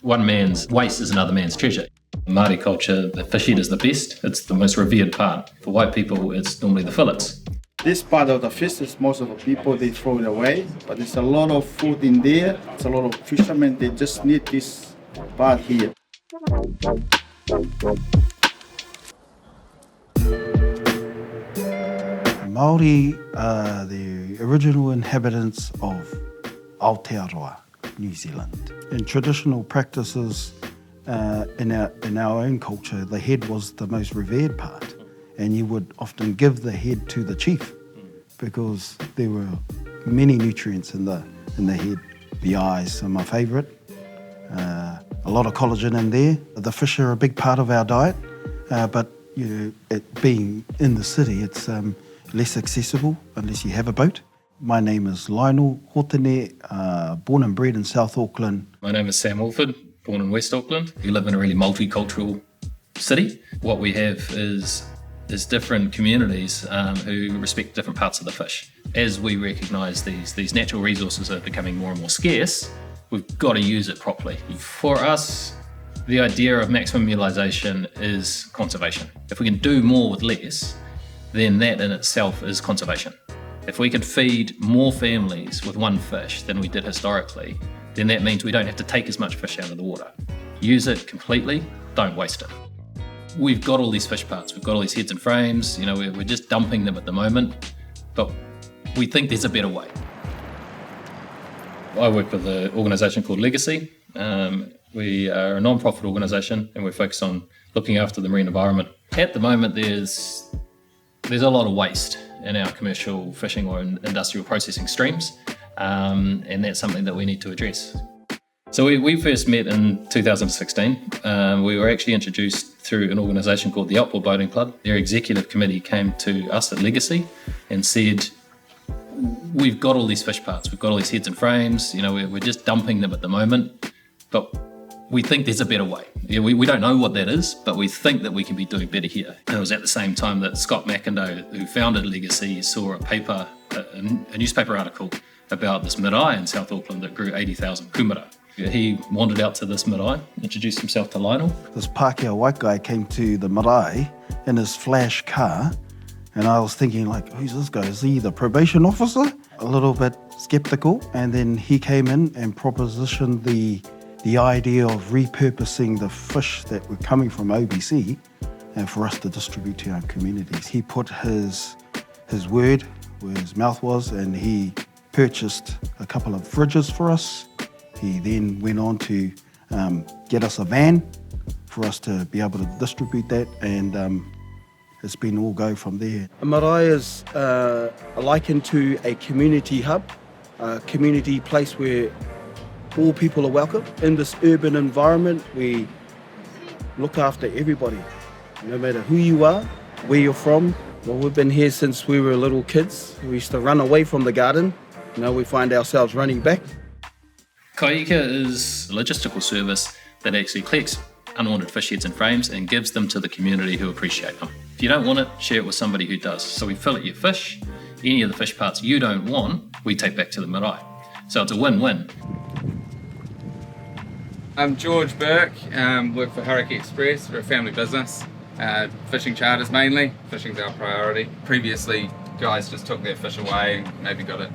One man's waste is another man's treasure. In Māori culture, the fish head is the best. It's the most revered part. For white people, it's normally the fillets. This part of the fish is most of the people, they throw it away, but there's a lot of food in there. It's a lot of fishermen, they just need this part here. Māori are the original inhabitants of Aotearoa, New Zealand. In traditional practices, in our own culture, the head was the most revered part, and you would often give the head to the chief because there were many nutrients in the head. The eyes are my favourite. A lot of collagen in there. The fish are a big part of our diet, but it being in the city, it's less accessible unless you have a boat. My name is Lionel Hotene, born and bred in South Auckland. My name is Sam Wolford, born in West Auckland. We live in a really multicultural city. What we have is different communities who respect different parts of the fish. As we recognise these natural resources are becoming more and more scarce, we've got to use it properly. For us, the idea of maximum utilisation is conservation. If we can do more with less, then that in itself is conservation. If we can feed more families with one fish than we did historically, then that means we don't have to take as much fish out of the water. Use it completely, don't waste it. We've got all these fish parts, we've got all these heads and frames, we're just dumping them at the moment, but we think there's a better way. I work with an organisation called Legacy. We are a non-profit organisation and we're focused on looking after the marine environment. At the moment there's a lot of waste in our commercial fishing or industrial processing streams, and that's something that we need to address. So we first met in 2016. We were actually introduced through an organisation called the Outboard Boating Club. Their executive committee came to us at Legacy and said, we've got all these fish parts, we've got all these heads and frames, we're just dumping them at the moment, but we think there's a better way. We don't know what that is, but we think that we can be doing better here. It was at the same time that Scott McIndoe, who founded Legacy, saw a newspaper article about this marae in South Auckland that grew 80,000 kumara. He wandered out to this marae, introduced himself to Lionel. This Pākehā white guy came to the marae in his flash car, and I was thinking, who's this guy? Is he the probation officer? A little bit sceptical, and then he came in and propositioned the idea of repurposing the fish that were coming from OBC and for us to distribute to our communities. He put his word where his mouth was, and he purchased a couple of fridges for us. He then went on to get us a van for us to be able to distribute that, and it's been all go from there. A marae is likened to a community hub, a community place where all people are welcome. In this urban environment, we look after everybody, no matter who you are, where you're from. Well, we've been here since we were little kids. We used to run away from the garden. Now we find ourselves running back. Kai Ika is a logistical service that actually collects unwanted fish heads and frames and gives them to the community who appreciate them. If you don't want it, share it with somebody who does. So we fillet your fish. Any of the fish parts you don't want, we take back to the marae. So it's a win-win. I'm George Burke, work for Hauraki Express. We're a family business, fishing charters mainly. Fishing's our priority. Previously, guys just took their fish away and maybe got it,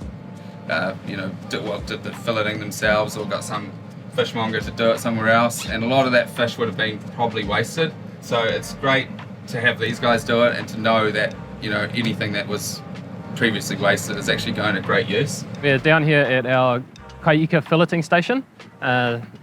did the filleting themselves or got some fishmonger to do it somewhere else, and a lot of that fish would have been probably wasted. So it's great to have these guys do it and to know that anything that was previously wasted is actually going to great use. We're down here at our Kai Ika filleting station,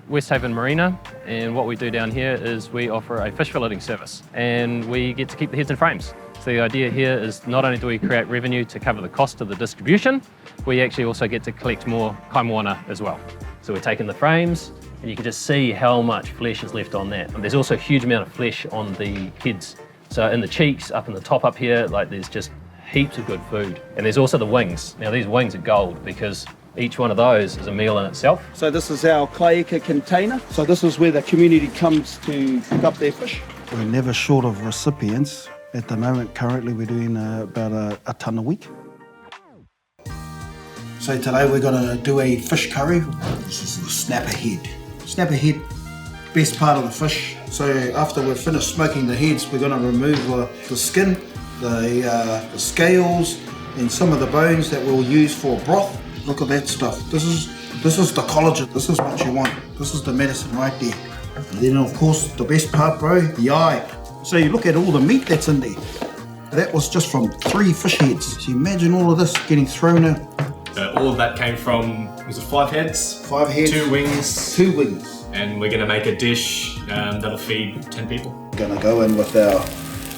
West Haven Marina, and what we do down here is we offer a fish filleting service, and we get to keep the heads and frames. So the idea here is not only do we create revenue to cover the cost of the distribution, we actually also get to collect more kaimoana as well. So we're taking the frames, and you can just see how much flesh is left on that. And there's also a huge amount of flesh on the heads. So in the cheeks, up in the top up here, there's just heaps of good food. And there's also the wings. Now these wings are gold because each one of those is a meal in itself. So this is our Kai Ika container. So this is where the community comes to pick up their fish. We're never short of recipients. At the moment, currently we're doing about a tonne a week. So today we're going to do a fish curry. This is the snapper head. Snapper head, best part of the fish. So after we've finished smoking the heads, we're going to remove the skin, the scales, and some of the bones that we'll use for broth. Look at that stuff. This is the collagen. This is what you want. This is the medicine right there. And then of course the best part, bro, the eye. So you look at all the meat that's in there. That was just from 3 fish heads. So imagine all of this getting thrown in. All of that came from, was it 5 heads? 5 heads. 2 wings. 2 wings. And we're going to make a dish that'll feed 10 people. We're going to go in with our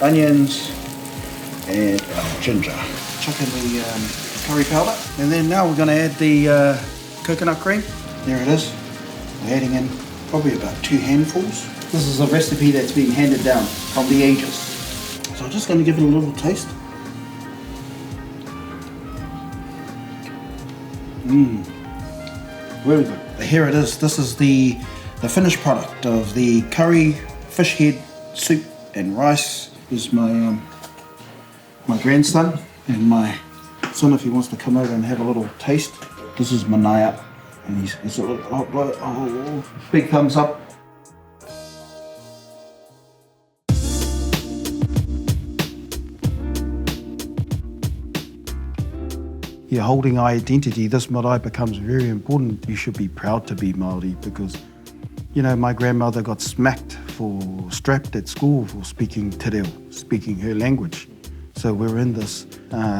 onions and our ginger. Chuck in the curry powder. And then now we're going to add the coconut cream. There it is. We're adding in probably about 2 handfuls. This is a recipe that's been handed down from the ages. So I'm just going to give it a little taste. Very good. Here it is. This is the finished product of the curry fish head soup and rice. This is my grandson and my son, if he wants to come over and have a little taste. This is Manaya, and he's a little, big thumbs up. You're holding identity. This marae becomes very important. You should be proud to be Māori because, you know, my grandmother got strapped at school for speaking te reo, speaking her language. So we're in this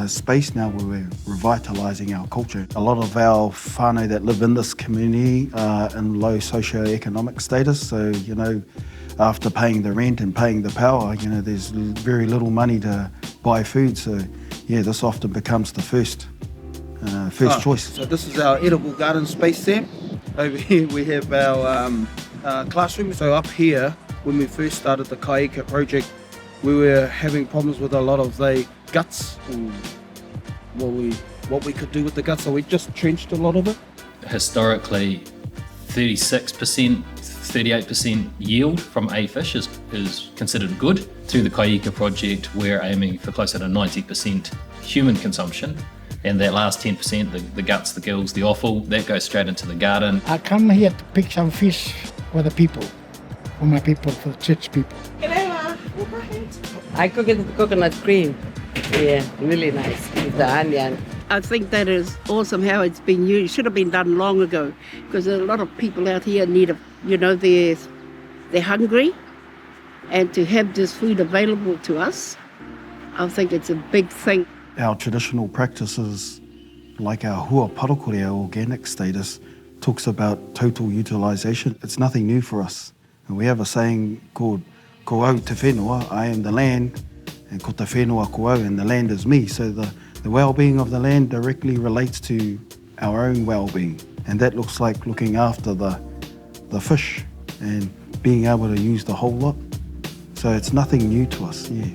space now where we're revitalising our culture. A lot of our whanau that live in this community are in low socio-economic status. So, you know, after paying the rent and paying the power, you know, there's very little money to buy food. So, yeah, this often becomes the first choice. So this is our edible garden space there. Over here we have our classroom. So up here, when we first started the Kai Ika Project, we were having problems with a lot of the guts and what we could do with the guts. So we just trenched a lot of it. Historically, 36%, 38% yield from a fish is considered good. Through the Kai Ika Project, we're aiming for closer to 90% human consumption. And that last 10%, the guts, the gills, the offal, that goes straight into the garden. I come here to pick some fish for the people, for my people, for the church people. I cook it with coconut cream. Yeah, really nice with the onion. I think that is awesome how it's been used. It should have been done long ago because there are a lot of people out here in need of, you know, they're hungry, and to have this food available to us, I think it's a big thing. Our traditional practices, like our hua parakore, our organic status, talks about total utilisation. It's nothing new for us. And we have a saying called ko au te whenua, I am the land, and ko te whenua ko au, and the land is me. So the well-being of the land directly relates to our own well-being. And that looks like looking after the fish and being able to use the whole lot. So it's nothing new to us, yeah.